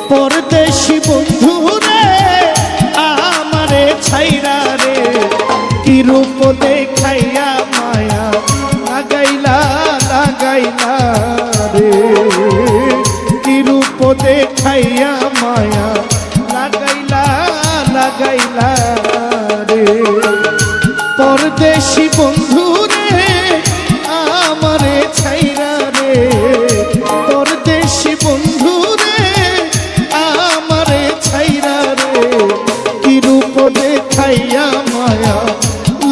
পরদেশি বন্ধু রে আমারে ছাইরা রে কি রূপ দেখাইয়া মায়া লাগাইলা লাগাইলা রে কি রূপ দেখাইয়া মায়া লাগাইলা লাগাইলা রে পরদেশি বন্ধু রে আমারে ছাইরা রে পরদেশি বন্ধু রে আমারে ছাইরা রে কি রূপ দেখাইয়া মায়া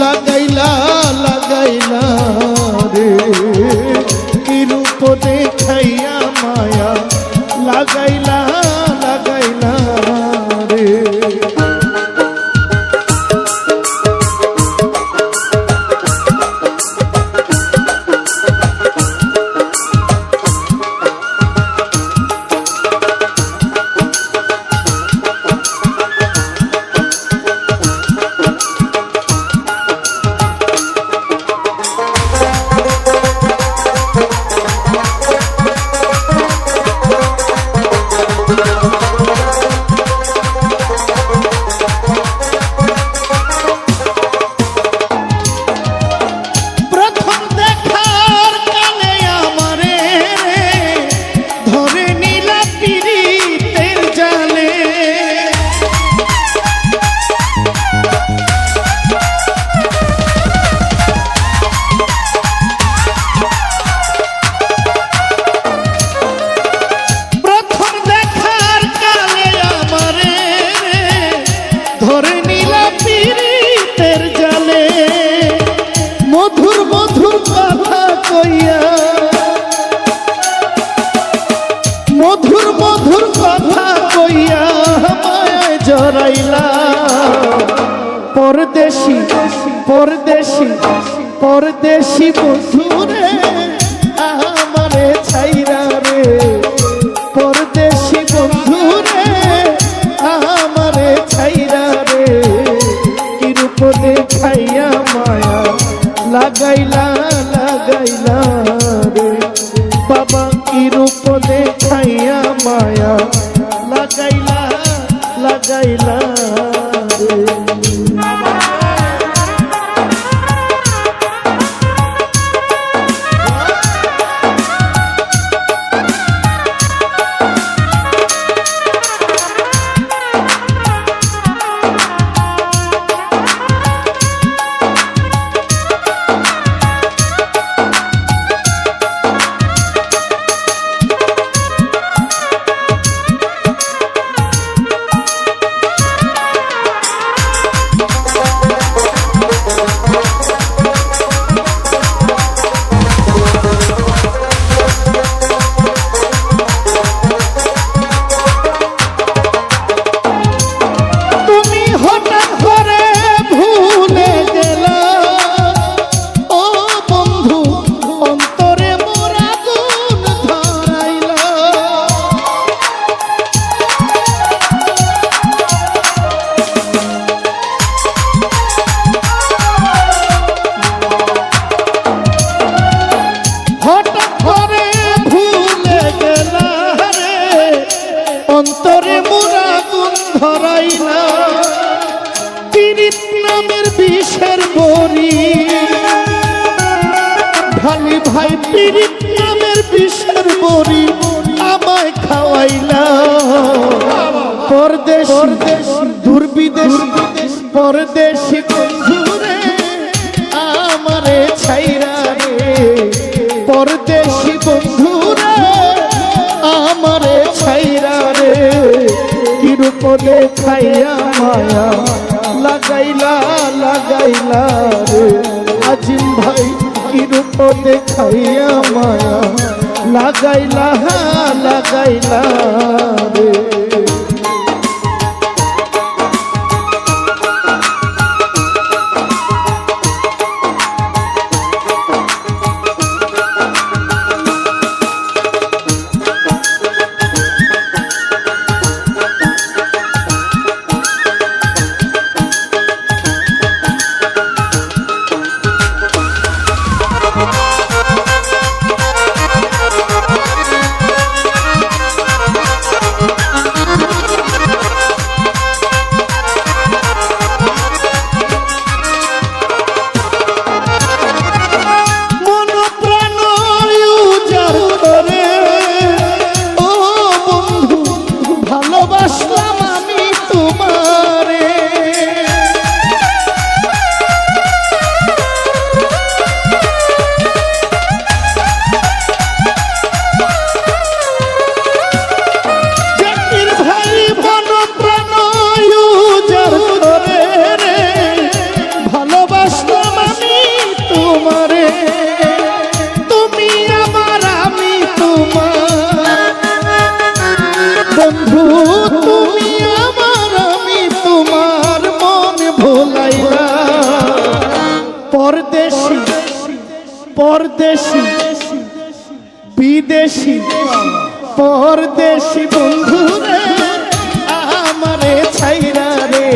লাগাইলা লাগাইলা রে কি রূপ দেখাইয়া মায়া লাগাইলা লাগাইলা রে মধুর মধুর কথা কইয়া মায়ায় জড়াইলা পরদেশি পরদেশি পরদেশি বন্ধু রে আমারে ছাইরা রে পরদেশি বন্ধু রে আমারে ছাইরা রে কি রূপ দেখাইয়া মায়া লাগাইলা লাগাইলা রে বাবা কি রূপ দেখাইয়া মায়া লাগাইলা লাগাইলা রে অন্তরে মোরা গুণ ধরাইলা পীড়িত নামের বিষের বড়ি ঢালি ভাই পীড়িত নামের বিষের বড়ি আমায় খাওয়াইলা পরদেশ দূর বিদেশ পরদেশি বন্ধু রে আমারে ছাইরা রে পরদেশি বন্ধু রে আমারে ছাইরা রে কি রূপ দেখাইয়া মায়া লাগাইলা লাগাইলা রে আজিম ভাই কি রূপ দেখাইয়া মায়া লাগাইলা লাগাইলা রে পরদেশি বিদেশি পরদেশি বন্ধুরে আমারে ছাইরা রে,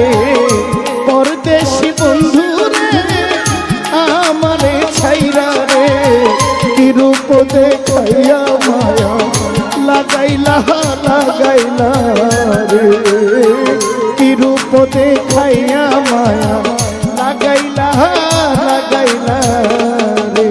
পরদেশি বন্ধুরে আমারে ছাইরা রে, কি রূপ দেখাইয়া মায়া লাগাইলা লাগাইলা রে, কি রূপ দেখাইয়া মায়া লাগাইলা লাগাইলা রে।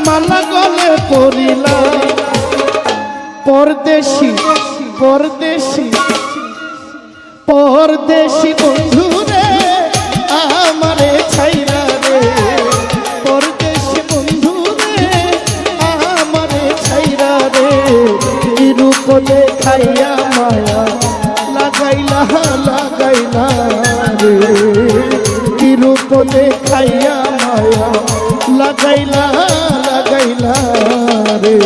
মালা গলে পড়িলাম, পরদেশি পরদেশি পরদেশি বন্ধুরে আমারে ছাইরা রে, পরদেশি বন্ধুরে আমারে ছাইরা রে, কি রূপ দেখাইয়া মায়া লাগাইলা লাগাইলা রে, কি রূপ দেখাইয়া মায়া লাগাইলা লাগাইলা রে।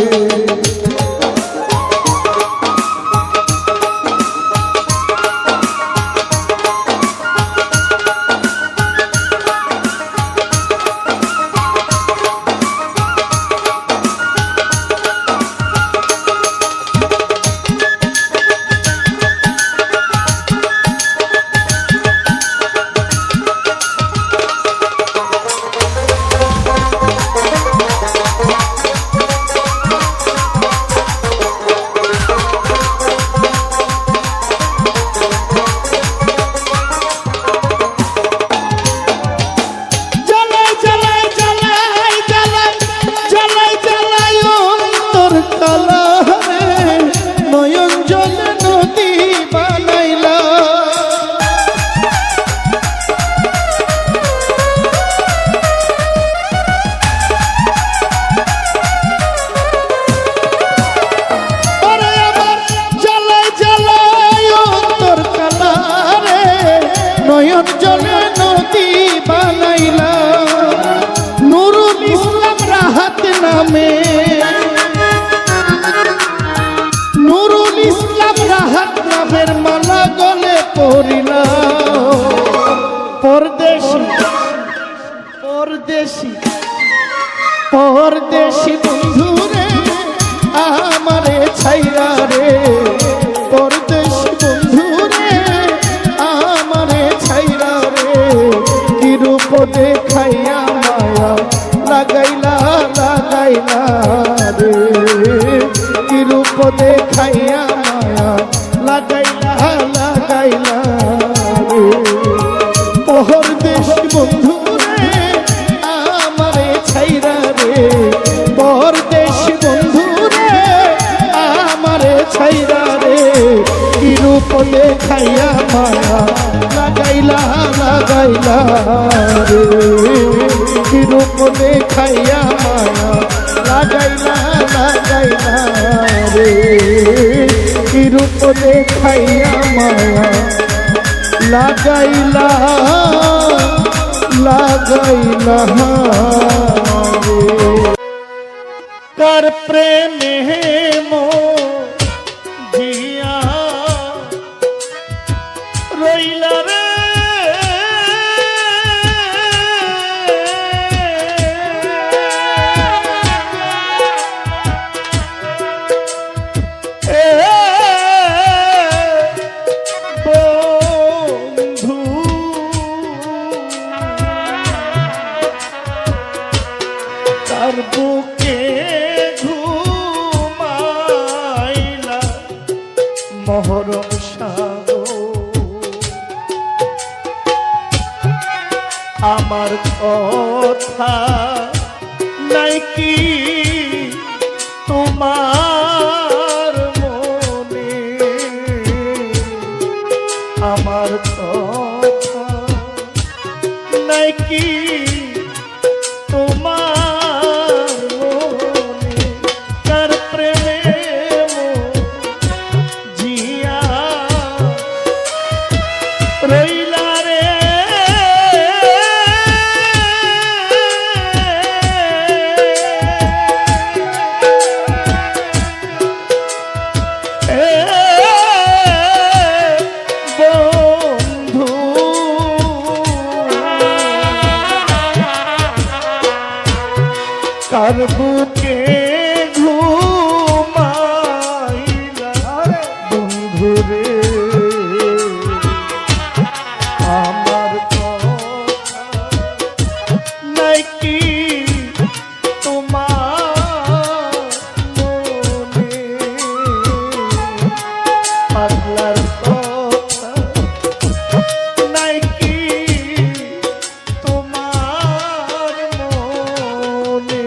নয়ন জলে নদী বানাইলা, নুরুল ইসলাম রাহাত নামে, নুরুল ইসলাম রাহাত নামের মালা গলে পড়িলা, পরদেশি পরদেশি পরদেশি বন্ধুরে আমারে ছাইরা রে, পরদেশি বন্ধুরে আমারে ছাইরা রে, কি রূপ দেখাইয়া মায়া লাগাইলা লাগাইলা রে, কি রূপ দেখাইয়া মায়া লাগাইলা লাগাইলা রে, পরদেশি বন্ধুরে আমারে ছাইরা রে, পরদেশি বন্ধুরে আমারে ছাইরা রে, কি রূপ দেখাইয়া মায়া লাগাইলা লাগাইলা রে কি রূপ দেখাইয়া মায়া লাগাইলা লাগাইলা রে কি রূপ দেখাইয়া মায়া লাগাইলা লাগাইলা রে কার প্রেমে মজিয়া রইলা রে বন্ধু তার বুকে ঘুমাইলা মহরম আমার কথা নাই কি তোমার মনে আমার কথা নাই কি তোমার মনে কার প্রেমে জিয়া রইলা রে কার বুকে ঘুমাইলা বন্ধু রে আমার কথা নাই কি তোমার মনে পাগলার কথা নাই কি তোমার মনে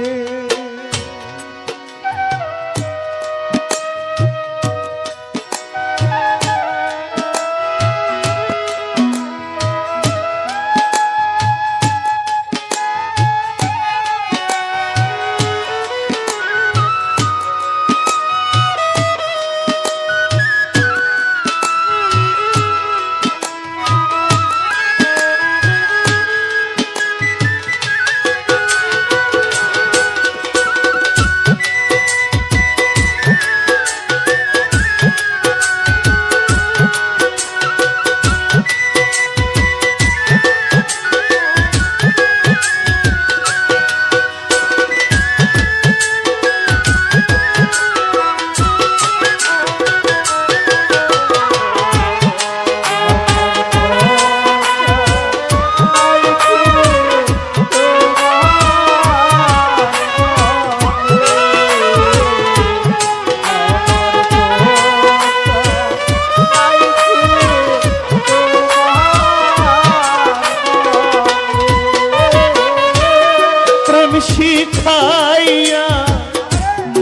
শিখাইয়া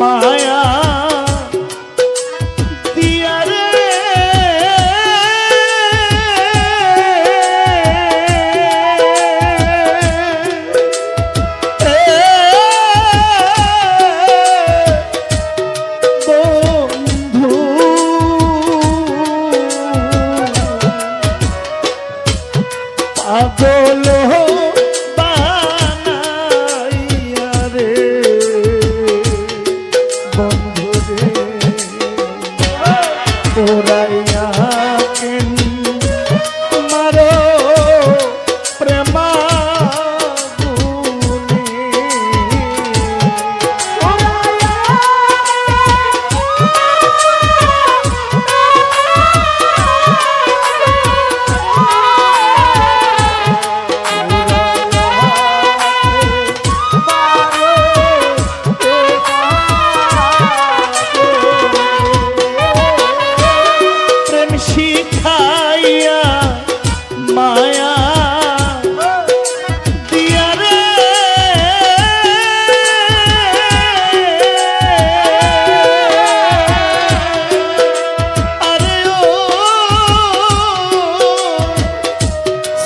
মায়া দিয়া রে বন্ধু পাগল ওরাইয়া কেন মারো প্রেমাগুনে ওরাইয়া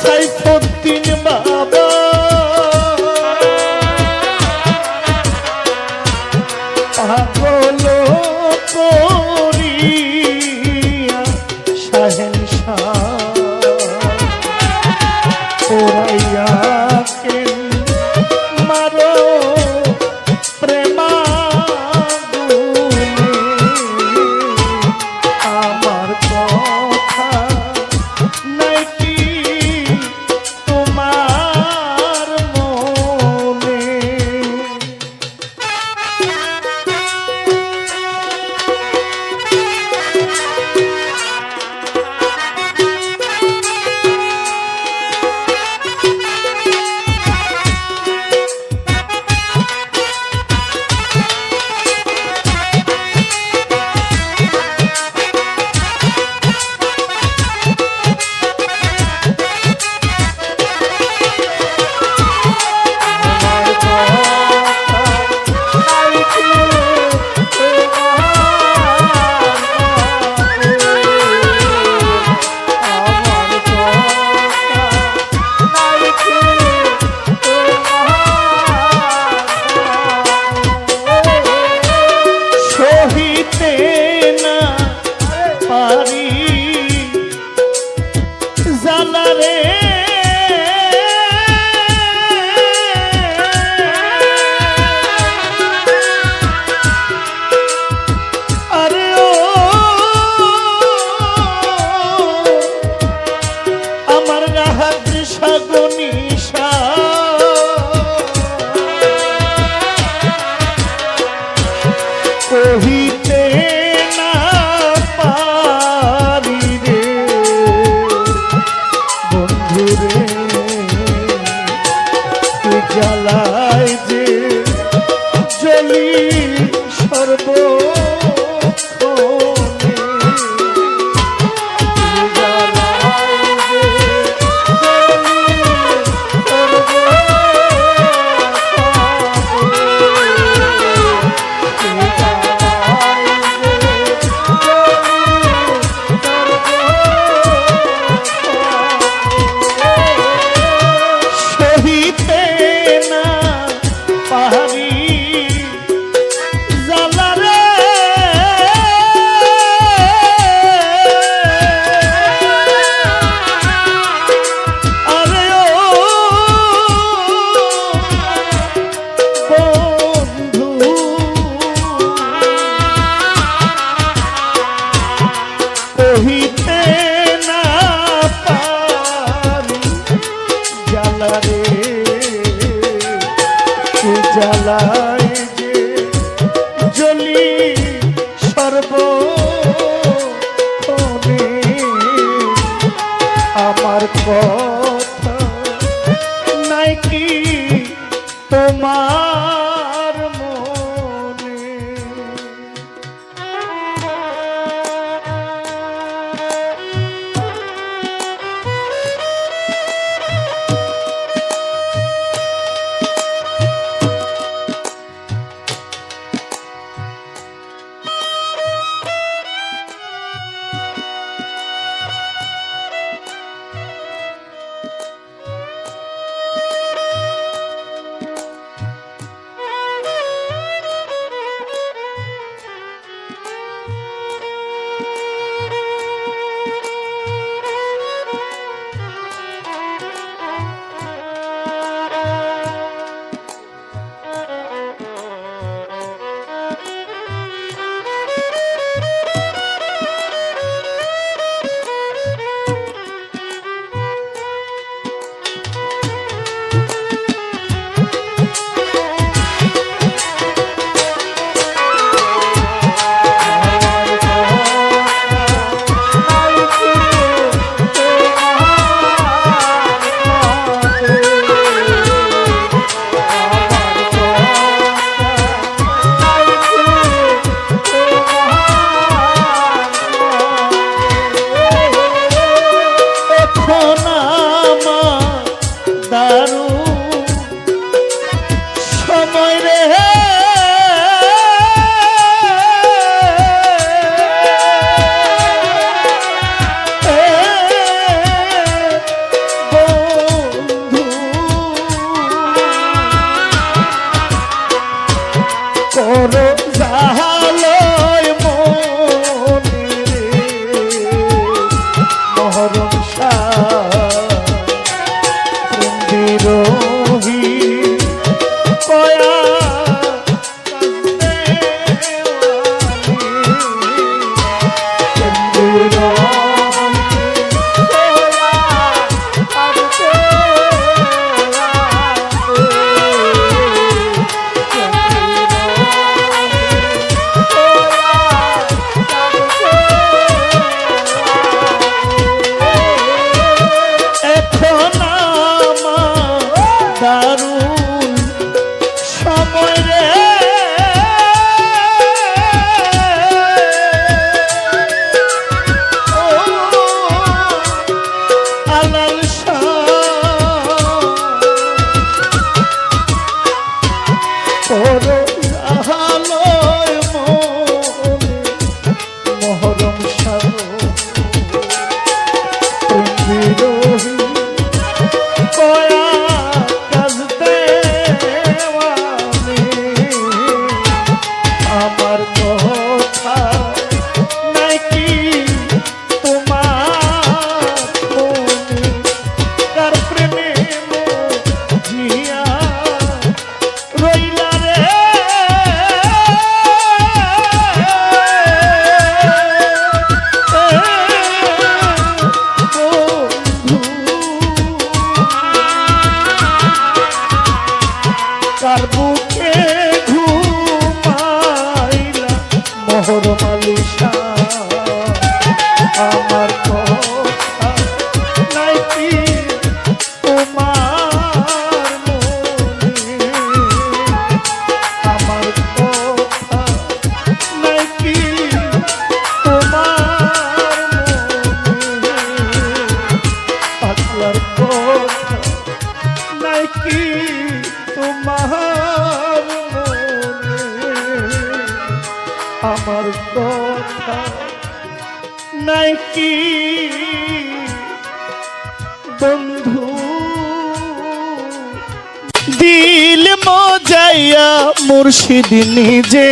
সাইফুদ্দিন বাবা পাগল করিয়া শাহেনশাহ ওরাইয়া কেন মারো প্রেমাগুনে আমার কথা নাই কি তোমার মনে কহিতে না পারি রে বন্ধুরে তুই জ্বালায় যে জ্বলি সর্ব কহিতে না পারি জ্বালা রে তুই জ্বালায় যে জ্বলি সর্বক্ষণে আমার কথা নাই কি তোমার মনে কার বুকে ঘুমাইলা মোহর মালিশা আমার কথা নাই কি তোমার মনে আমার কথা নাই কি তোমার মনে পাগলার কথা নাই কি তোমার মনে আমার কথা নাই কি বন্ধু দিল মজাইয়া মুর্শিদ নিজে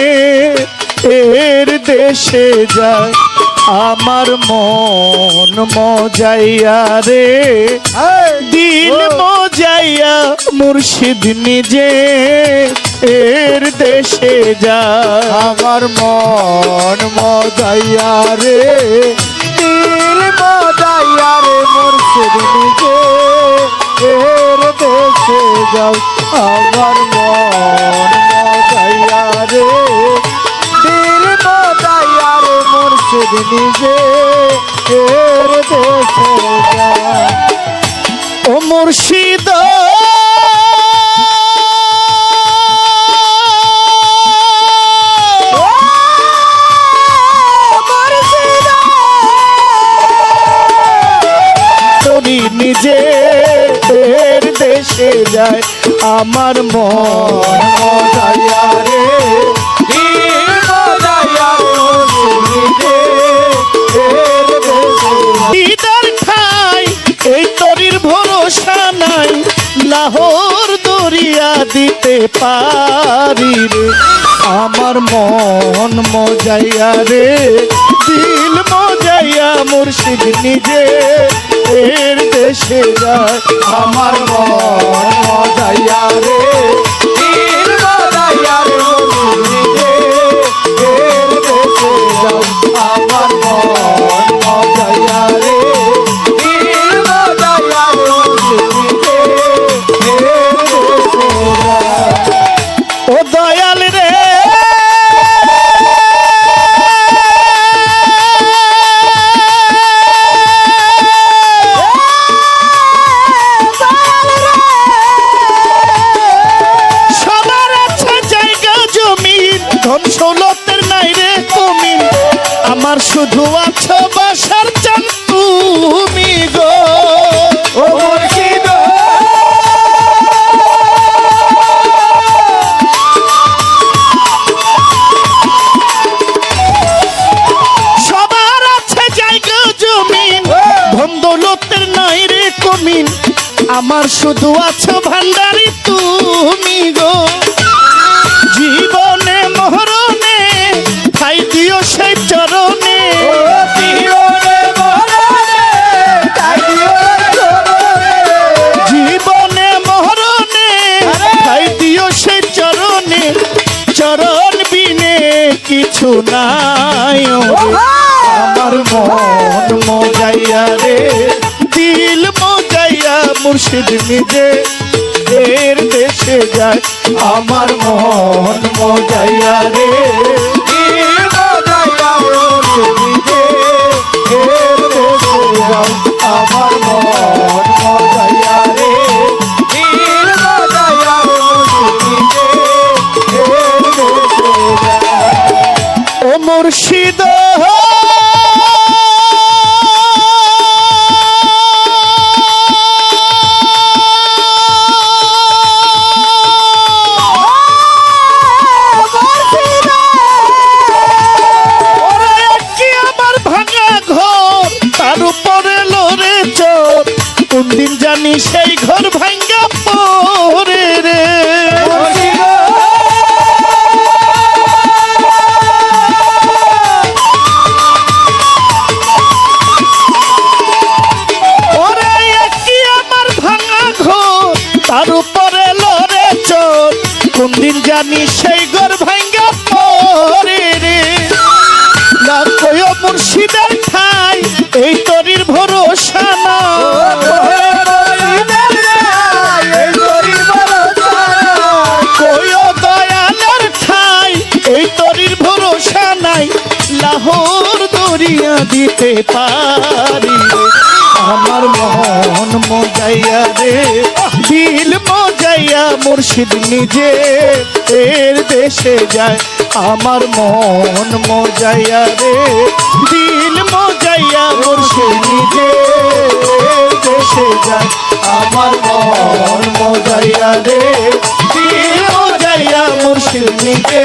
এর দেশে যায় আমার মন মজাইয়া রে দিল মজাইয়া মুর্শিদ নিজে এর দেশে যায় আমার মন মজাইয়া রে দিল মজাইয়া রে মুর্শিদ নিজে এর দেশে যাও আমার মন মজাইয়া রে দিল মজাইয়া রে মুর্শিদ নিজে এর দেশে যাও ও মুর্শিদ নিজে এর দেশে যায় আমার মন মজাইয়া রে দিল মজাইয়া রে এর দেশে দিদার খাই এই তরির ভরসা নাই লাহোর দরিয়া দিতে পারি রে আমার মন মজাইয়া রে দিল মজাইয়া মুর্শিদ নিজে এর দেশে যায় আমার মন মজাইয়া রে দিল মজাইয়া রে নিজে এর দেশে যাও আমার মন মজাইয়া রে দিল মজাইয়া রে নিজে এর দেশে যাও ও দয়াল রে ধন সৌলতের নাই রে কমি আমার শুধু আছো বাসার চান তুমি গো ও মুর্শিদ সবার আছে জায়গা জমিন ধন দৌলতের নাই রে কমিন আমার শুধু আছো ভান্ডারি তুমি গো জীবনে মরণে ঠাই দিও সেই চরণে জীবনে মরণে ঠাই দিও সেই চরণে চরণ বিনে কিছু নাই আমার মন মজাইয়া রে দিল মজাইয়া মুর্শিদ নিজে এর দেশে যায় আমার মন মজাইয়া রে দিল মজাইয়া মুর্শিদ নিজে এর দেশে যাও আমার মন মজাইয়া রে দিল মজাইয়া মুর্শিদ নিজে এর দেশে যাও ও মুর্শিদ কোনদিন জানি সেই ঘর ভাঙ্গা পড়ে রে ওরে কি আমার ভাঙা ঘর তার উপরে লড়ে চোর কোনদিন জানি সেই ঘর ভাঙ্গা পড়ে রে না কয় মুর্শিদের ঠাই এই তরির ভরসা না মজাইয়া রে দিল মজাইয়া মুর্শিদ নিজে এর দেশে যায় আমার মন মজাইয়া রে দিল মজাইয়া মুর্শিদ নিজে এর দেশে যায় আমার মন মজাইয়া রে দিল মজাইয়া মুর্শিদ নিজে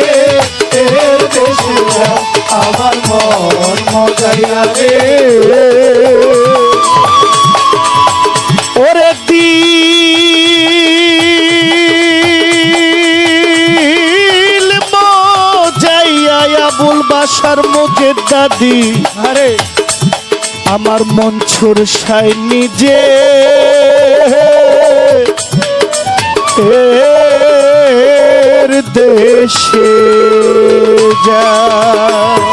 এর দেশে যায় আমার মন মজাইয়া রে ওরে দিল মজাইয়া আবুল বাসার মুখের দাদি আরে আমার মনসুর সাই নিজে এর দেশে যায়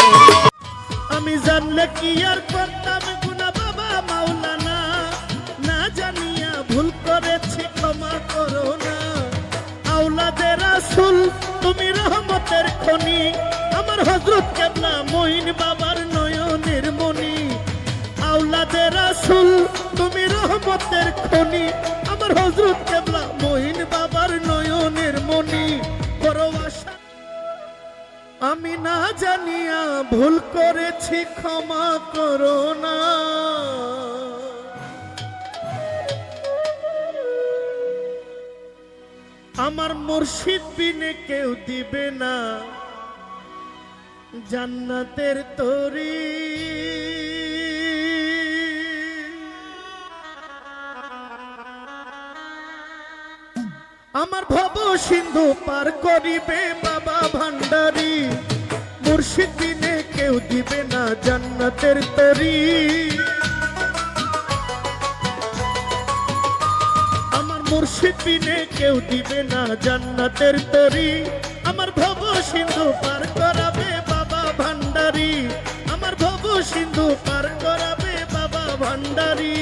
আমি জানলে কি আর করতাম গুনা বাবা মাওলানা না জানিয়া ভুল করেছি ক্ষমা করো না আওলাদে রাসূল তুমি রহমতের খনি আমার হযরত কেবলা মঈন বাবার নয়নের মনি আওলাদে রাসূল তুমি রহমতের খনি আমার হযরত কেবলা মঈন বাবার নয়নের মনি করো আশা আমি না জানিয়া ভুল করেছি ক্ষমা করো না আমার মুর্শিদ বিনে কেউ দিবে না জান্নাতের তরি আমার ভব সিন্ধু পার করিবে বাবা ভান্ডারি মুর্শিদ বিনে কেউ দিবে না জান্নাতের তরি আমার মুর্শিদ বিনে কেউ দিবে না জান্নাতের তরি আমার ভব সিন্ধু পার করাবে বাবা ভান্ডারি আমার ভব সিন্ধু পার করাবে বাবা ভান্ডারি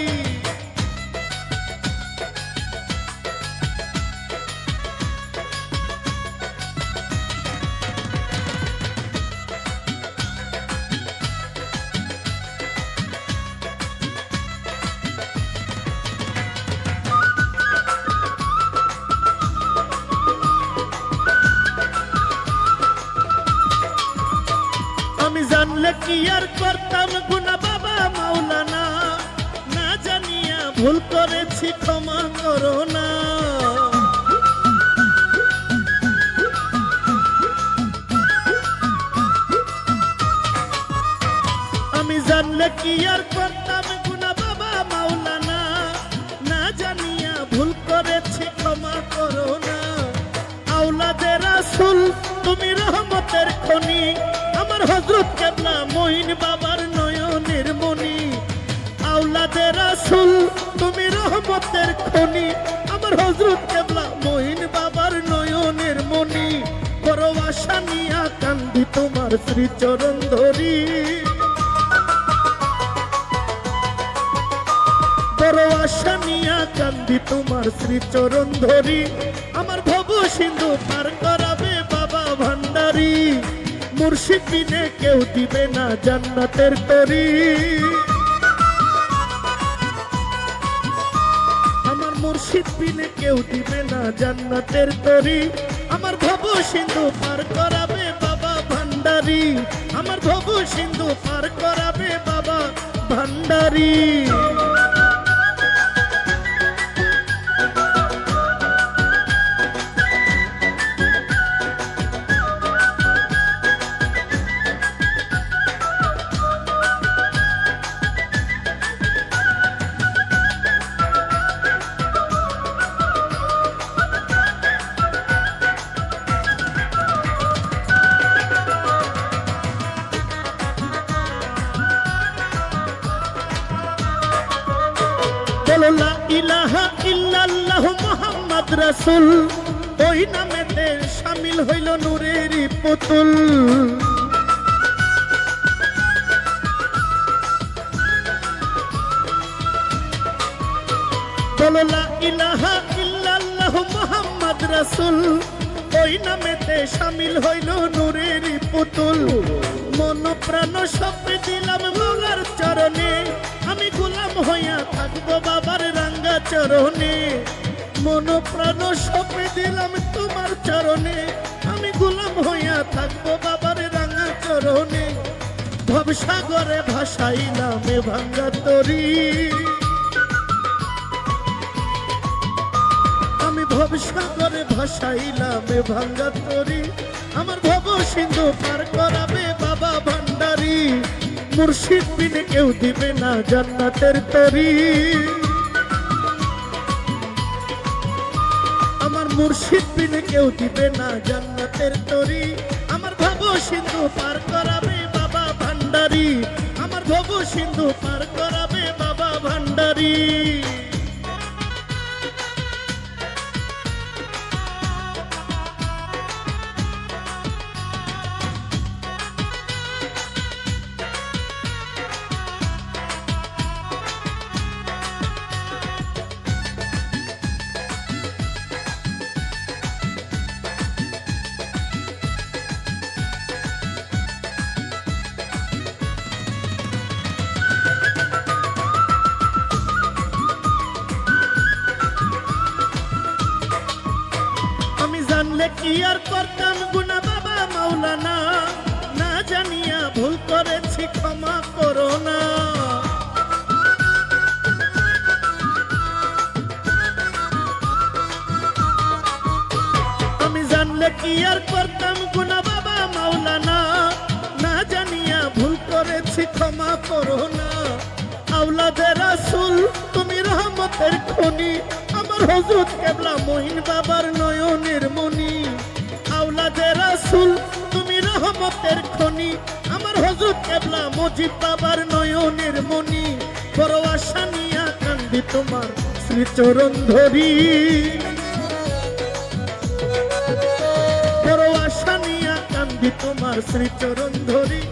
আমি জানলে কি আর করতাম গুনা বাবা মাওলানা না জানিয়া ভুল করেছি ক্ষমা করো না আমি জানলে কি আর করতাম গুনা বাবা মাওলানা না জানিয়া ভুল করেছি ক্ষমা করো না আওলাদে রাসূল তুমি রহমতের খনি আমার হযরত কেবলা মঈন বাবার নয়নের মনি আওলাদে রাসূল তুমি রহমতের খনি আমার হযরত কেবলা মঈন বাবার নয়নের মনি বড় আশা নিয়া কান্দি তোমার শ্রীচরণ ধরি বড় আশা নিয়া কান্দি তোমার শ্রীচরণ ধরি আমার ভব সিন্ধু পার করাবে বাবা ভান্ডারি মুর্শিদ বিনে কেউ দিবে না জান্নাতের তরি আমার মুর্শিদ বিনে কেউ দিবে না জান্নাতের তরি আমার ভব সিন্ধু পার করাবে বাবা ভান্ডারি আমার ভব সিন্ধু পার করাবে বাবা ভান্ডারি লা ইলাহা ইল্লাল্লাহু মুহাম্মদ রাসূল ওই নামেতে শামিল হইল নূরেরই পুতুল বলো লা ইলাহা ইল্লাল্লাহু মুহাম্মদ রাসূল ওই নামেতে শামিল হইল নূরেরই পুতুল মন প্রাণ সব দিলাম বাবা বাবার চরণে, আমি গোলাম হইয়া থাকবো বাবার রাঙ্গা চরণে। মন প্রাণ সপে দিলাম তোমার চরণে, আমি গোলাম হইয়া থাকবো বাবার রাঙ্গা চরণে। ভবসাগরে ভাসাইলাম এ ভাঙ্গা তরি, আমি ভবসাগরে ভাসাইলাম এ ভাঙ্গা তরি। আমার ভব সিন্ধু পার করাবে বাবা ভান্ডারি, মুর্শিদ বিনে কেউ দিবে না জান্নাতের তরি। আমার মুর্শিদ বিনে কেউ দিবে না জান্নাতের তরি। আমার ভব সিন্ধু পার করাবে বাবা ভান্ডারি, আমার ভব সিন্ধু পার করাবে বাবা ভান্ডারি। জানলে কি আর করতাম গুনা বাবা মাওলানা, না জানিয়া ভুল করেছি ক্ষমা করো না। আমি জানলে কি আর করতাম গুনা বাবা মাওলানা, না জানিয়া ভুল করেছি ক্ষমা করো না। আওলাদে রাসূল তুমি রহমতের খনি, আমার হযরত কেবলা মঈন বাবার নয়নের মনি। আওলাদে রাসূল তুমি রহমতের খনি, আমার হযরত কেবলা মুজিব বাবার নয়নের মনি। বড় আশা নিয়া কান্দি তোমার শ্রীচরণ ধরি, বড় আশা নিয়া কান্দি তোমার শ্রীচরণ ধরি।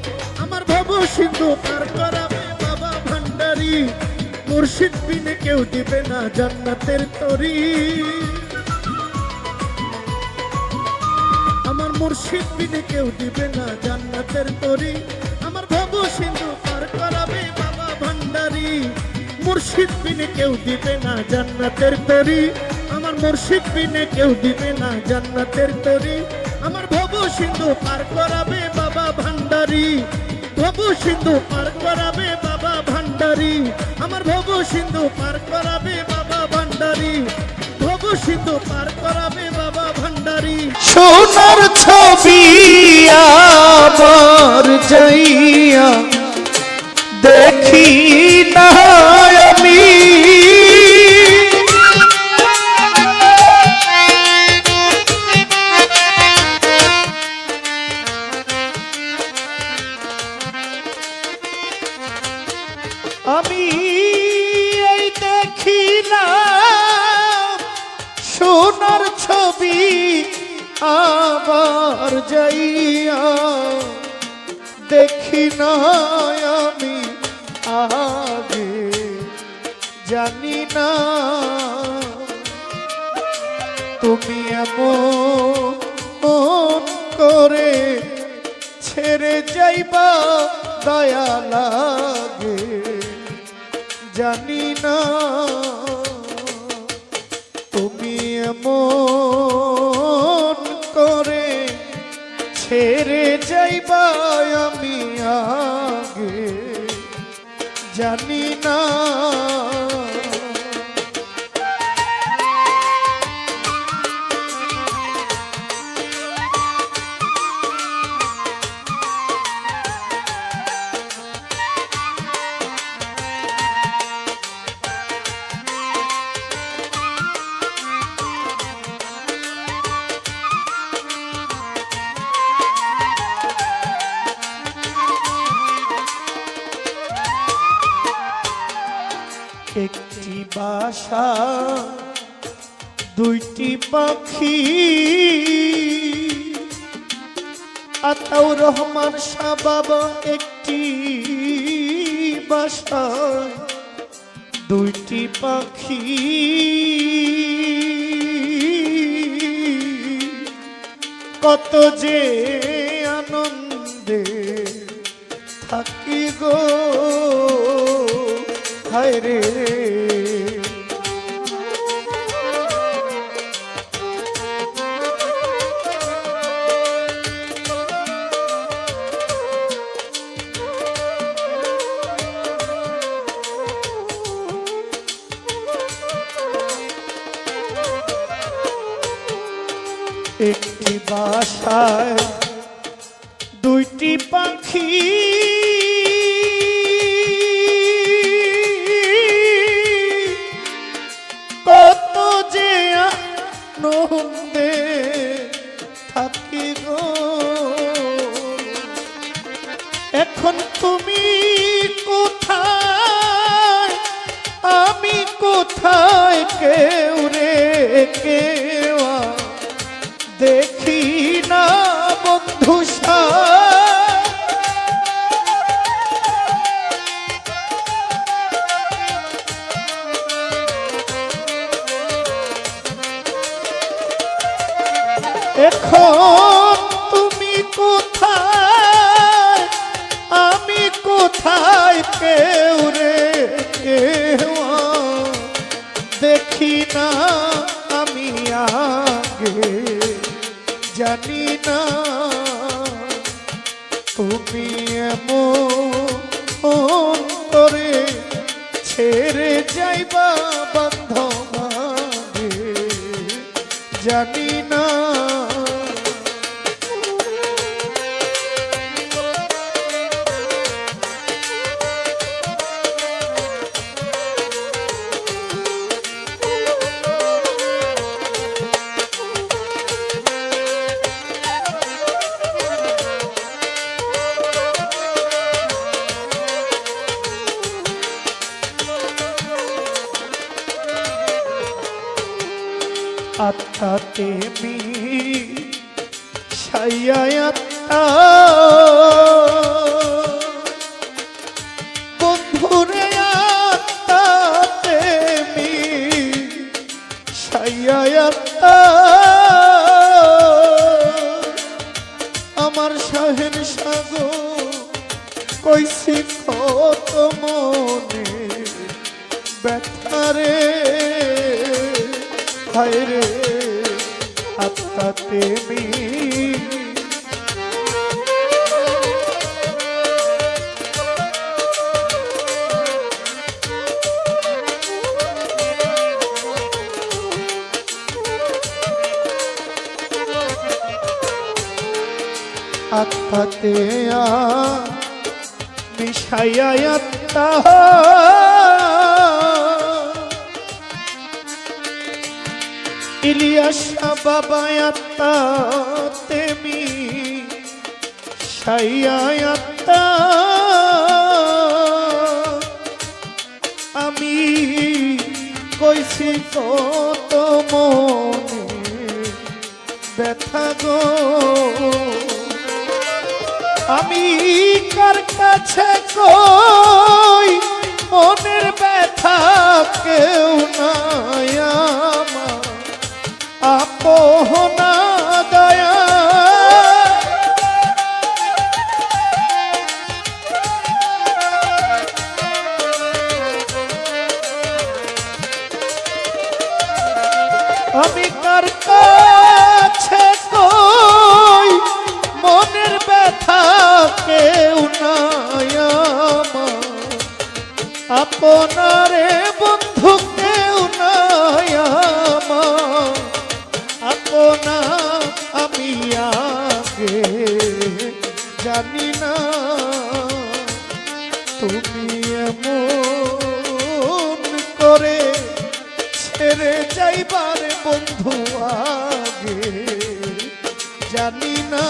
আমার ভব সিন্ধু পার করাবে বাবা ভান্ডারি, মুর্শিদ বিনে কেউ দিবে না জান্নাতের তরি। আমার মুর্শিদ বিনে কেউ দিবে না জান্নাতের তরি। আমার ভব সিন্ধু পার করাবে বাবা ভান্ডারি, মুর্শিদ বিনে কেউ দিবে না জান্নাতের তরি। আমার মুর্শিদ বিনে কেউ দিবে না জান্নাতের তরি। আমার ভব সিন্ধু পার করাবে বাবা ভান্ডারি, ভব সিন্ধু পার করাবে বাবা ভান্ডারি। আমার ভব সিন্ধু পার করাবে বাবা ভান্ডারি, ভব সিন্ধু পার করাবে বাবা ভান্ডারি। সোনার ছবি আমার যাইয়া দেখি না আমি, আমি এই দেখি না সোনার ছবি আবার যাইয়া দেখি না আমি আগে জানি না তুমি এমন করে ছেড়ে যাইবা দয়া লাগে জানি না তুমি এমন করে ছেড়ে যাইবা আমি আগে জানি না। একটি বাসা দুইটি পাখি, আতাউর রহমান শাহ বাবা একটি বাসা দুইটি পাখি, কত যে আনন্দে থাকি গো হায় রে একটি বাসায় দুইটি পাখি কত যে আনন্দে থাকি গো এখন তুমি কোথায় আমি কোথায় কেউ রে কেউ দেখি না বন্ধু এখন তুমি কোথায় আমি কোথায় কেউ রে কেউ দেখি না আমি আগে জানি না তুমি এমন করে ছেড়ে যাইবা বান্ধবাকে জানি না আত্মাতে মি ছাইয়াত্তা বন্ধুরে আত্মাতে মি ছাইয়াত্তা আমার শাহের সাগো কইছি কত মনে ব্যথারে হায় রে আত্মাতে মি আত্মাতে মিশাইয়া আত্মা ইলিয়াস বাবা আত্মা তেমি সাইয়া আত্মা আমি কইছি কত মনে ব্যথা গো আমি কার কাছে কই মনের ব্যথা কেউ নাই আমার আপনা দয়া আমি কার কাছে কই মনের ব্যথা কেউ নাই আমার আপনারে বন্ধু কেউ নাই আমার আপনা আমি আগে জানি না তুমি এমন করে ছেড়ে যাইবার বন্ধু আগে জানি না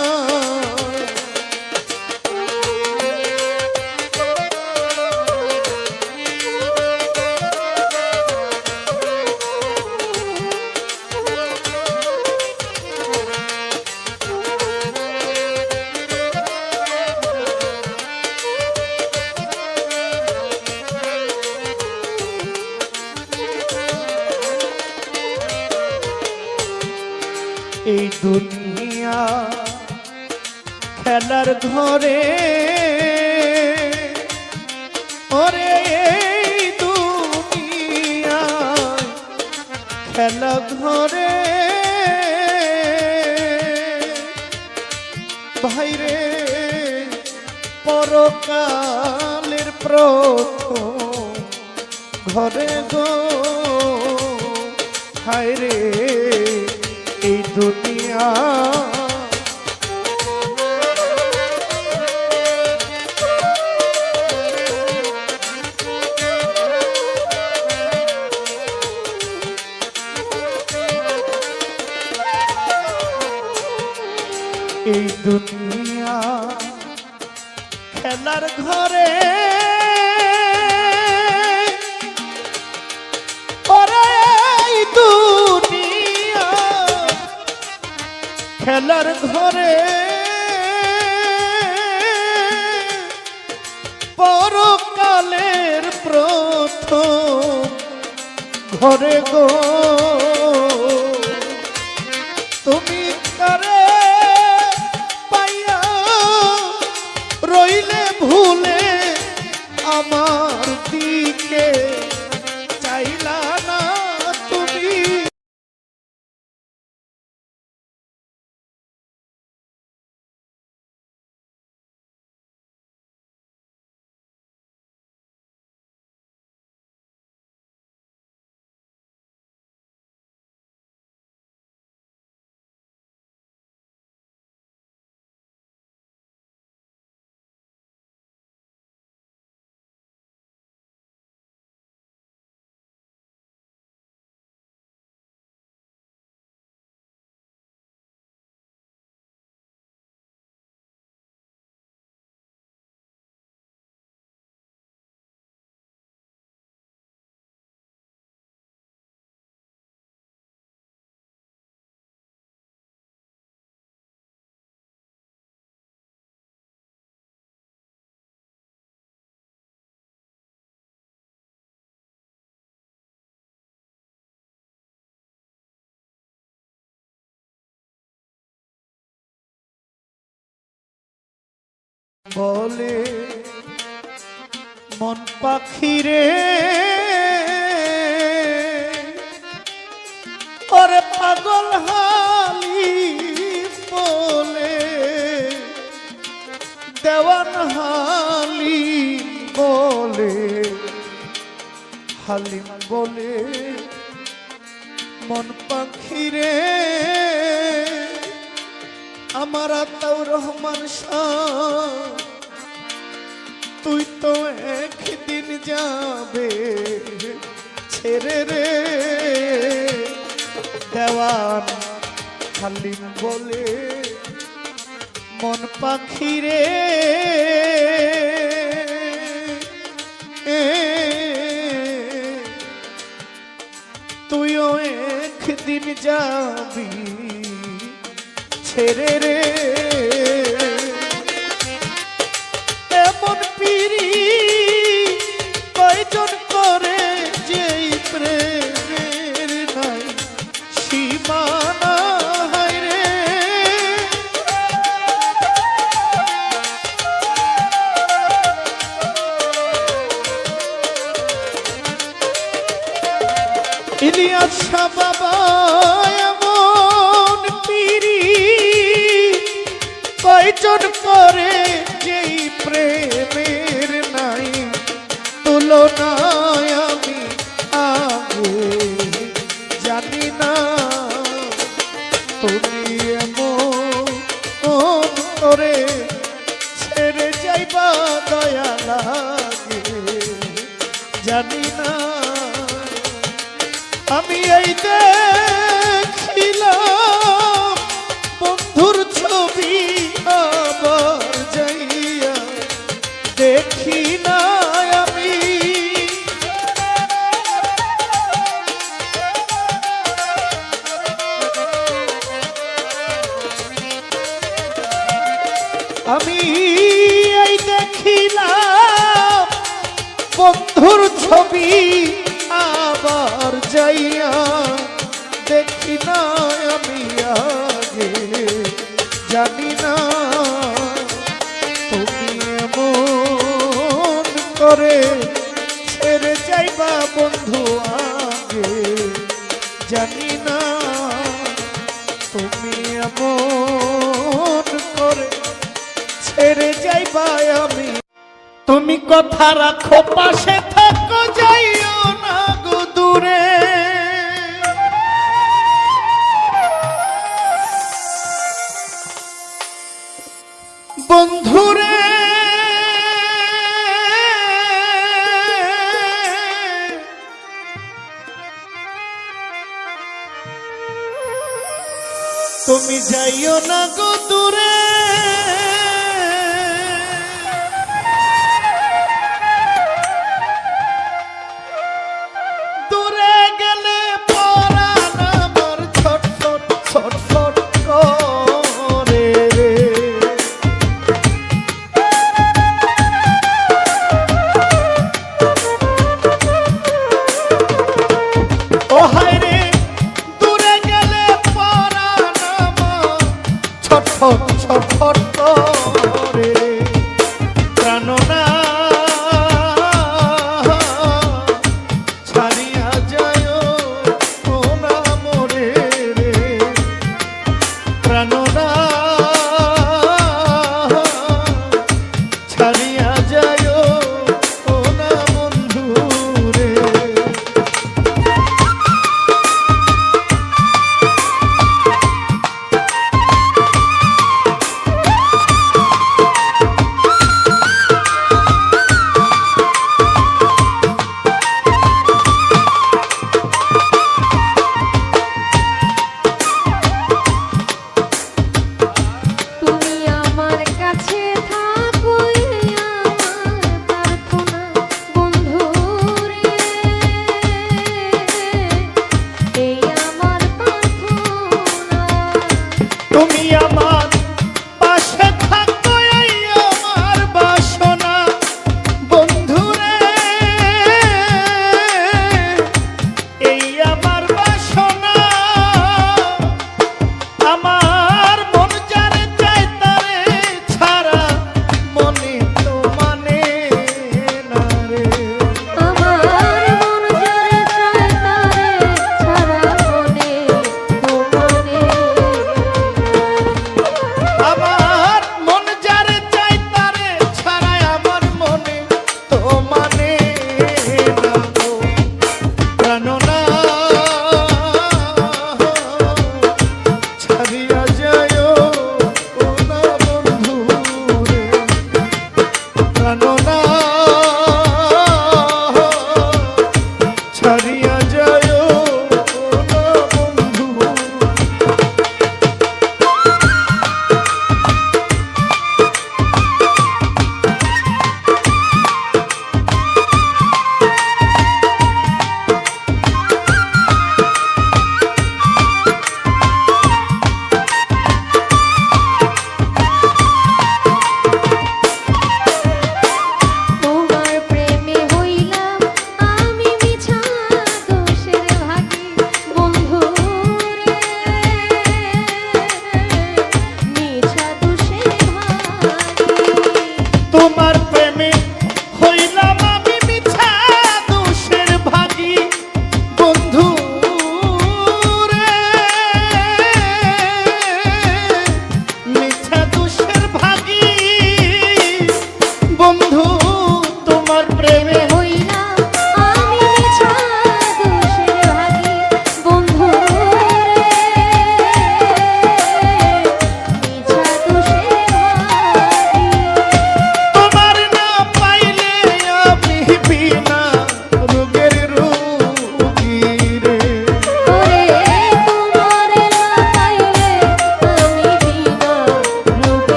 এই দুনিয়া খেলার ঘরে ওরে এই খেলা ঘরে ভাইরে পরকালের প্রথম ঘরে গো হায়রে এই দুনিয়া এই দুনিয়া খেলার ঘরে ওরে এই দুনিয়া খেলার ঘরে পরকালের প্রথম ঘরে গো তুমি করে রইলে ভুলে আমার দিকে চাইলা না তুমি বলে মন পাখিরে ওরে পাগল হালি বলে দেওয়ান হালি বলে হালিম বলে মন পাখিরে আমার আতাউর রহমান শাহ তুই তো একদিন যাবে ছেড়ে রে দেওয়ান হালিম বলে মন পাখি রে তুইও একদিন যাবি ছেড়ে রে এমন পিরি কয়জন করে যেই প্রেমের নাই সীমানা হায় রে ইলিয়াস শাহ বাবা কয়জন করে যেই প্রেমের নাই তুলনায় আমি আগে জানি না তুমি এমন করে ছেড়ে যাইবা দয়া লাগে জানি না আমি এই দেখিলাম বন্ধুর ছবি আবার যাইয়া দেখি না আমি এই দেখিলাম বন্ধুর ছবি আবার যাইয়া দেখি না আমি আগে জানি না তুমি এমন করে ছেড়ে যাইবা বন্ধু আগে জানি তুমি এমন করে ছেড়ে যাইবা আমি। তুমি কথা রাখো পাশে থাকো যাইও না গো দূরে বন্ধুরে তুমি যাইও না গো দূরে দূরে গেলে পরাণ আমার ছটফট ছটফট করে রে ও হায় রে দূরে গেলে পরাণ আমার ছটফট ছটফট করে প্রাণনা ছাড়িয়া যায় ও না মোরে রে প্রাণনা ছাড়িয়া যায় ও না বন্ধু রে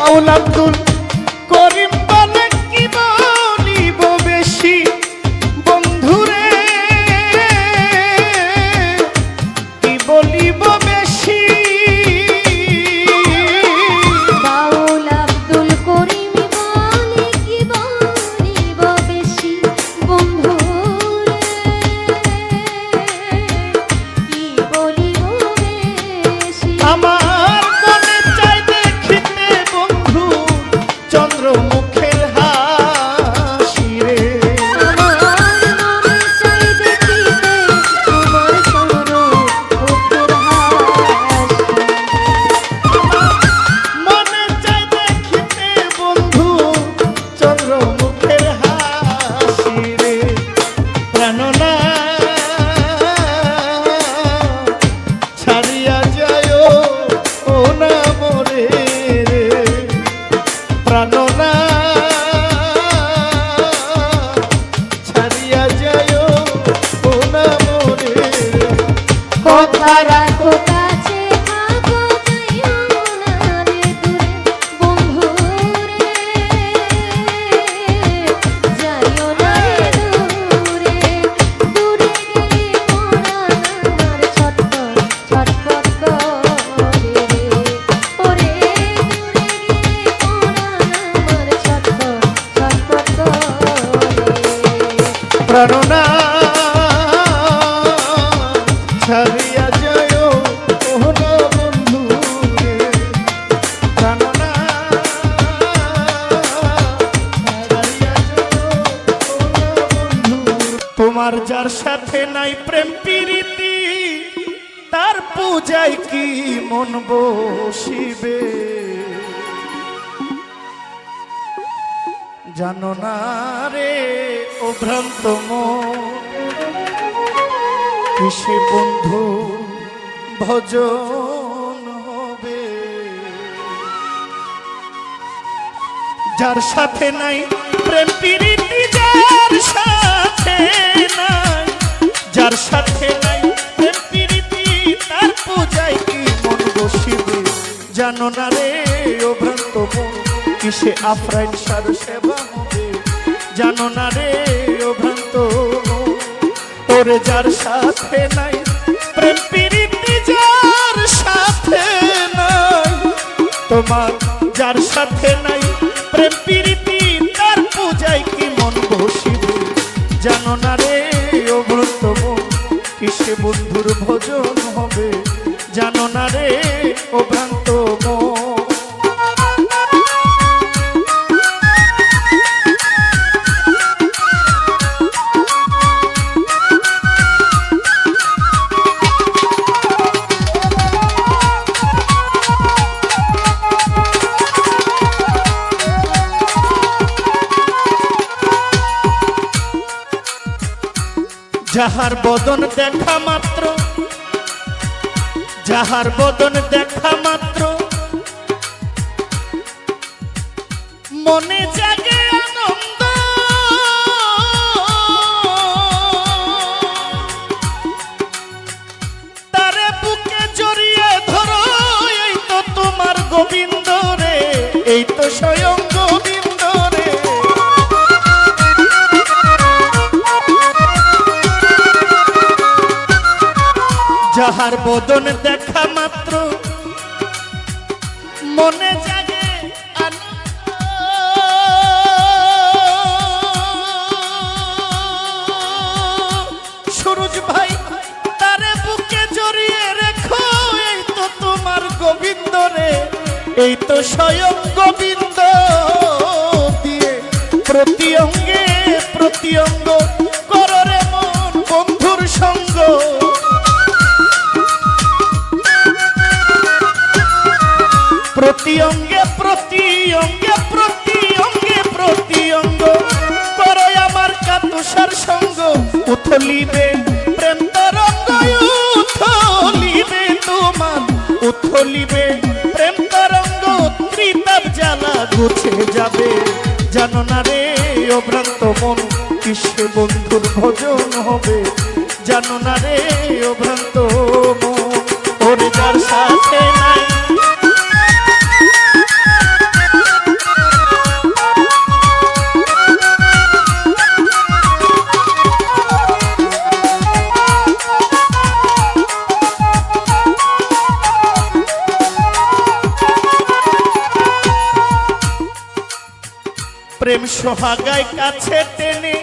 বাউল আব্দুল করিম বলে কি বলিব বেশি বন্ধুরে, কি বলিব বেশি। বাউল আব্দুল করিম বলে কি বলিব বেশি বন্ধুরে, কি বলিব বেশি। আমার মনে চাই দেখিতে বন্ধু চন্দ্রমুখের হাসি রে। আমার মনে চাই দেখিতে তোমার চন্দ্রমুখের হাসি। মনে চাই দেখিতে বন্ধু চন্দ্রমুখের হাসি রে। প্রাণনা ছাড়িয়া যায় ও না মরে রে, প্রাণনা ছাড়িয়া যায় ও না মরে রে। কথা রাখো কাছে থাকো যাইও না রে দূরে বন্ধুরে, যাইও না রে দূরে, দূরে গেলে পরাণ আমার ছটফট ছটফট করে রে, ওরে দূরে গেলে পরাণ আমার ছটফট ছটফট করে। প্রাণনা ছাড়িয়া যায় ও না বন্ধু রে, প্রাণনা ছাড়িয়া যায় ও না বন্ধু। তোমার যার সাথে নাই প্রেম প্রীতি তার পূজায় কি মন বসিবে, জানো না রে ও ভ্রান্ত মন কিসে বন্ধু ভজন হবে। যার সাথে নাই প্রেম প্রীতি, যার সাথে নাই, যার সাথে নাই প্রেম প্রীতি তার পূজায় কি মন বসিবে, জানো না রে ও ভ্রান্ত মন কিসে আফরাইন সার সেবা হবে, জানো না রে ও ভ্রান্ত মন। ওরে যার সাথে নাই প্রেম প্রীতি, যার সাথে নাই, তোমার যার সাথে নাই প্রেম প্রীতি তার পূজায় কি মন বসিবে, জানো না রে ও ভ্রান্ত মন কিসে বন্ধুর ভজন হবে, জানো না রে ও ভ্রান্ত মন। যাহার বদন দেখা মাত্র, যাহার বদন দেখা মাত্র মনে জাগে আনন্দ, তারে বুকে জড়িয়ে ধরো, এই তো তোমার গোবিন্দ রে, এই তো স্বয়ং গোবিন্দ রে। যাহার বদন দেখা মাত্র মনে জাগে আনন্দ, সুরজ ভাই তারে বুকে জড়িয়ে রেখো, এই তো তোমার গোবিন্দ রে, এই তো স্বয়ং গোবিন্দ দিয়ে প্রতি অঙ্গে প্রতি অঙ্গ করো রে মন বন্ধুর সঙ্গ। প্রতি অঙ্গে প্রতি অঙ্গে প্রতি অঙ্গে প্রতি অঙ্গ করো আমার কাতুষার সঙ্গ, উথলিবে প্রেম তরঙ্গ, উথলিবে তোমার, উথলিবে প্রেম তরঙ্গ, ত্রিতাপ জ্বালা গুছে যাবে, জানো না রে ও ভ্রান্ত মন কিসে বন্ধুর ভজন হবে, জানো না রে ও ভ্রান্ত মন। ওরে যার সাথে নাই প্রেম সোহাগায় কাছে টেনে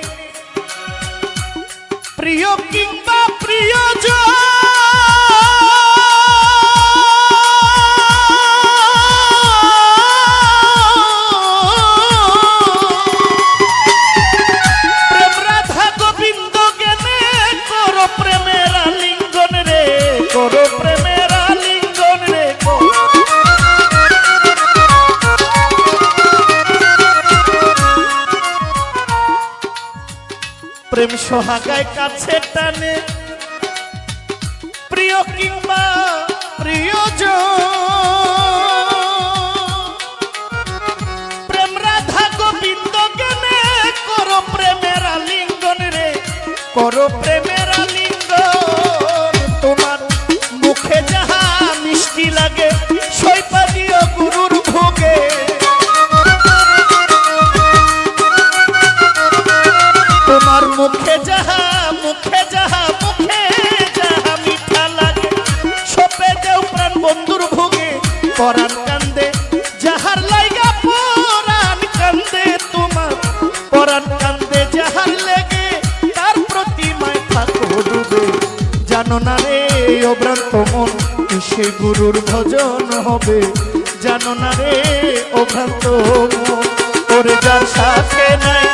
প্রিয় কিংবা প্রিয়জন প্রেম রাধা গোবিন্দ জ্ঞানে করো প্রেমের আলিঙ্গন রে, করো প্রেমের আলিঙ্গন রে। প্রেম সোহাগায় কাছে টানে প্রিয় কিংবা প্রিয়জন প্রেম রাধা গোবিন্দ জ্ঞানে করো প্রেমের আলিঙ্গন রে, করো প্রেমের আলিঙ্গন। তোমার মুখে যাহা মিষ্টি লাগে সইপা দিও গুরুর ভোগে, তোমার মুখে যাহা মিঠা লাগে সপে দেও প্রাণ বন্ধুর ভোগে। পরাণ কান্দে যাহার লাইগা পরাণ কান্দে, তোমার পরাণ কান্দে যাহার লেগে তার প্রতিমায় থাকো ডুবে। জানো না রে অভ্রান্ত মন কিসে গুরুর ভজন হবে, জানো না রে অভ্রান্ত মন ওরে যার সাথে নাই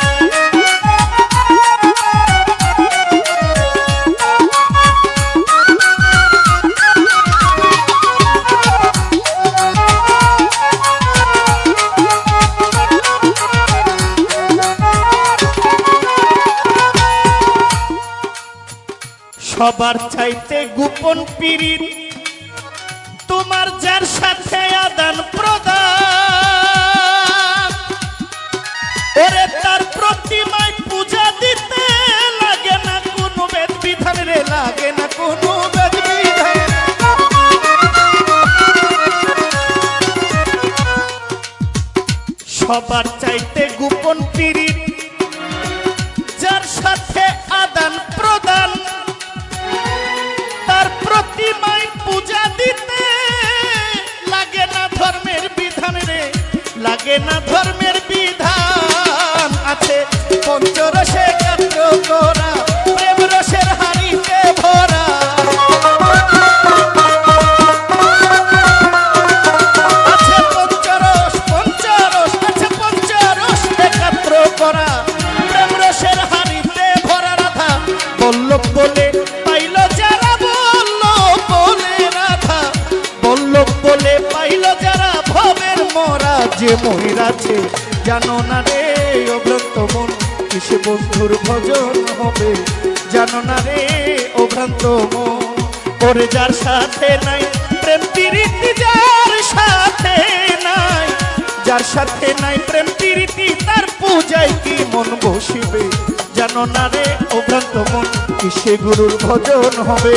সবার চাইতে গোপন পীড়িত তোমার যার সাথে আদান প্রদান, ওরে তার প্রতিমায় পূজা দিতে লাগে না কোনো বেদ বিধান রে, লাগে না কোনো বেদ বিধান। সবার চাইতে গোপন পীড়িত যার সাথে আদান প্রদান, তার প্রতিমায় পূজা দিতে লাগে না ধর্মের বিধান রে, লাগে না ধর্মের বিধান। আছে পঞ্চরসে কাব্য করা প্রেম রসের হাড়িতে ভরা, আছে পঞ্চরস আছে পঞ্চরস একাত্র করা প্রেম রসের হাড়িতে ভরা। রাধা বল্লভ বলে পাইল যারা, বল্লভ বলে রাধা বল্লভ বলে পাইল যারা ভবের মরা যে মহিরাছে। জানো না রে অভ্রান্ত মন কিসে বন্ধুর ভজন হবে, জানো না রে অভ্রান্ত মন ওরে যার সাথে নাই প্রেম প্রীতি, যার সাথে নাই, যার সাথে নাই প্রেম প্রীতি তার পূজায় কি মন বসিবে। জানো না রে অভ্রান্ত মন কিসে গুরুর ভজন হবে,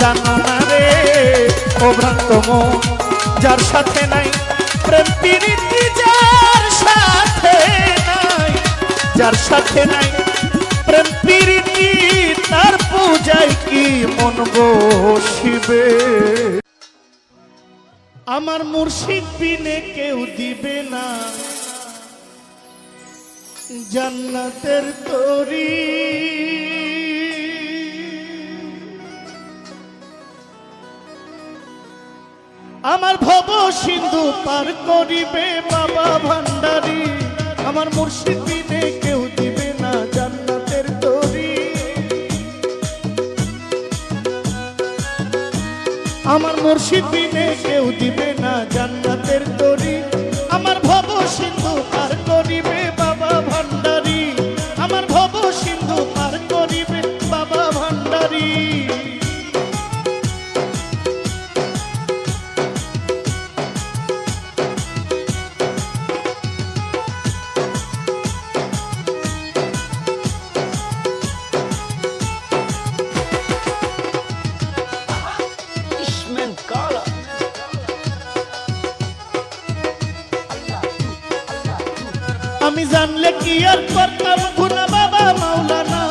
জানো না রে অভ্রান্ত মন যার সাথে নাই প্রেম প্রীতি, যার সাথে নাই, যার সাথে নাই প্রেম প্রীতি তার পূজায় কি মন বসিবে। আমার মুর্শিদ বিনে কেউ দিবে না জান্নাতের তরি, আমার ভব সিন্ধু পার করিবে বাবা ভান্ডারী। আমার মুর্শিদ বিনে কেউ দিবে না জান্নাতের তরি, আমার মুর্শিদ বিনে কেউ দিবে না জান্নাতের তরি। আমার ভব সিন্ধু পার করিবে বাবা ভান্ডারী, আমার ভব সিন্ধু পার করিবে বাবা ভান্ডারী। আমি জানলে কি আর করতাম গুনাহ বাবা মাওলানা,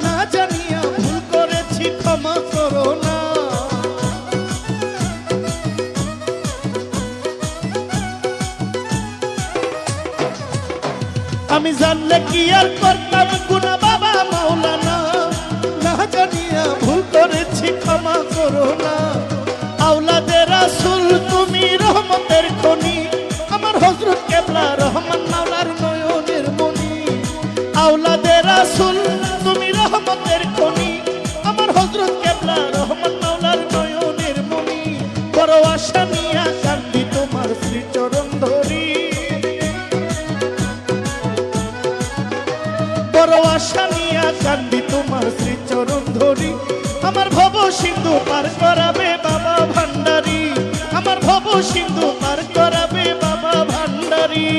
না জানিয়া ভুল করেছি ক্ষমা করো না। জানলে কি আর করতাম গুনা বাবা মাওলানা, না জানিয়া ভুল করেছি ক্ষমা করো না। আওলাদে রাসূল তুমি রহমতের খনি, আমার হযরত কেবলা রহমান মাওলার নয়নের মনি। আওলাদে রাসূল তুমি রহমতের খনি, আমার হযরত কেবলা রহমান মাওলার নয়নের মনি। বড় আশা নিয়া কান্দি তোমার শ্রীচরণ ধরি, বড় আশা নিয়া কান্দি তোমার শ্রীচরণ ধরি। আমার ভব সিন্ধু পার করাবে বাবা ভান্ডারী, আমার ভব সিন্ধু পার করাবে বাবা ভান্ডারী।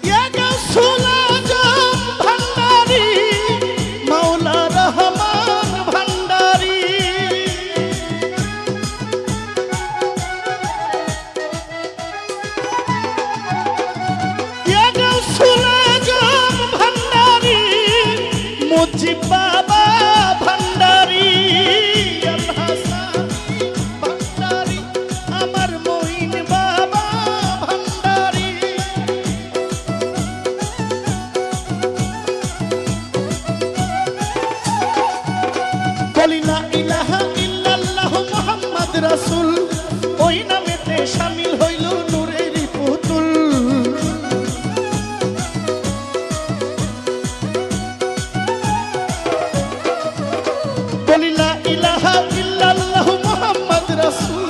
ইয়া গাউসুল আজম ভান্ডারী, মাওলা রহমান ভান্ডারী। ইয়া গাউসুল আজম ভান্ডারী, মুজিব বাবা ভান্ডারী। আল হাসান ভান্ডারী, আমার মঈন বাবা ভান্ডারী। বলি লা ইলাহা ইল্লাল্লাহ মুহাম্মদ রাসূল, ওই নামেতে শামিল হইল নূরের পুতুল। বলি লা ইলাহা ইল্লাল্লাহ মুহাম্মদ রাসূল,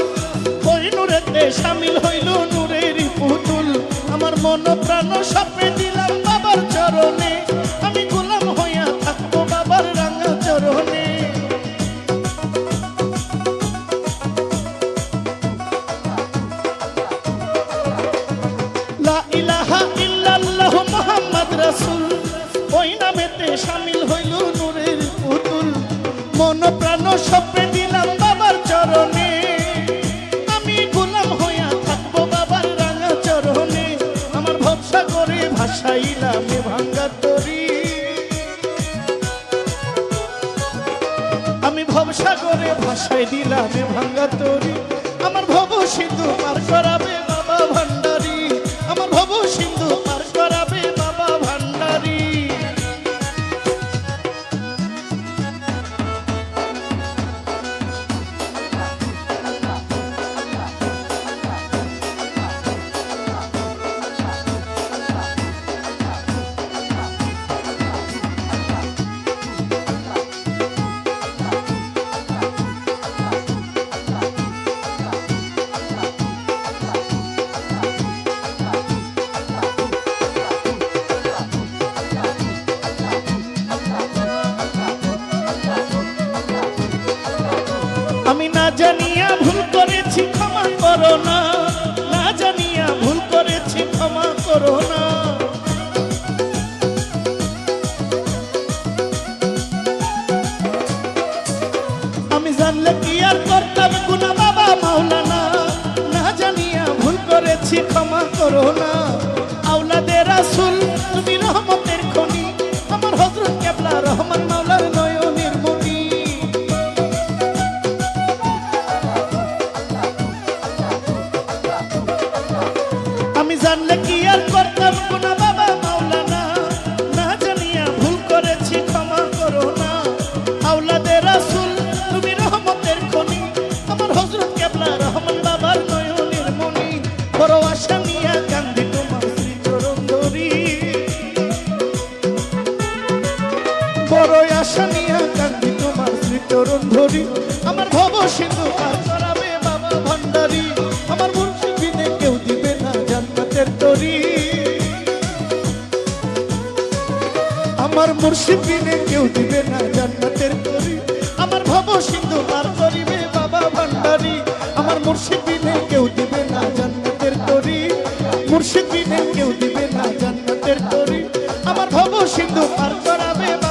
ওই নূরেতে শামিল হইল নূরের পুতুল। আমার মন প্রাণ সপে দিলাম বাবার চরণে, আমি গোলাম হইয়া থাকবো বাবার রাঙা চরণে। লা ইলাহা ইল্লাল্লাহ মুহাম্মদ রাসূল, ওই নামেতে শামিল হইল নূরের পুতুল। মন প্রাণ সপে দিলাম বাবার চরণে, আমি গোলাম হইয়া থাকবো বাবার রাঙা চরণে। আমার ভবসা করে ভাসাইলাম এ ভাঙ্গা তরি, আমি ভবসা করে ভাসাই দিলাম এ ভাঙ্গা তরি। আমার ভব সিন্ধু পার করাবে বাবা ভান্ডারী, আমার ভব সিন্ধু পার করাবে বাবা ভান্ডারী। আমি না জানিয়া ভুল করেছি ক্ষমা করো না, না জানিয়া ভুল করেছি ক্ষমা করো না। আমি জানলে কি আর করতাম গুনা বাবা মাওলানা, না জানিয়া ভুল করেছি ক্ষমা করো না। আওলাদে রাসূল তুমি রহমতের খনি, আমার হযরত কেবলা রহমান মাওলার নয়নের মনি। আমি জানলে কি আর করতাম গুনা বাবা মাওলানা, না জানিয়া ভুল করেছি ক্ষমা করো না। আওলাদে রাসূল তুমি রহমতের খনি, আমার হযরত কেবলা রহমান বাবার নয়নের মনি। বড় আশা নিয়া কান্দি তোমার শ্রীচরণ ধরি, বড় আশা নিয়া কান্দি তোমার শ্রীচরণ ধরি। আমার ভব সিন্ধু পার করাবে বাবা ভান্ডারী, আমার মুর্শিদ বিনে কেউ দিবে না জান্নাতের তরি। আমার মুর্শিদ বিনে কেউ দিবে না জান্নাতের তরি। আমার ভব সিন্ধু পার করিবে বাবা ভান্ডারী, আমার মুর্শিদ বিনে কেউ দিবে না জান্নাতের তরি। মুর্শিদ বিনে কেউ দিবে না জান্নাতের তরি। আমার ভব সিন্ধু পার করাবে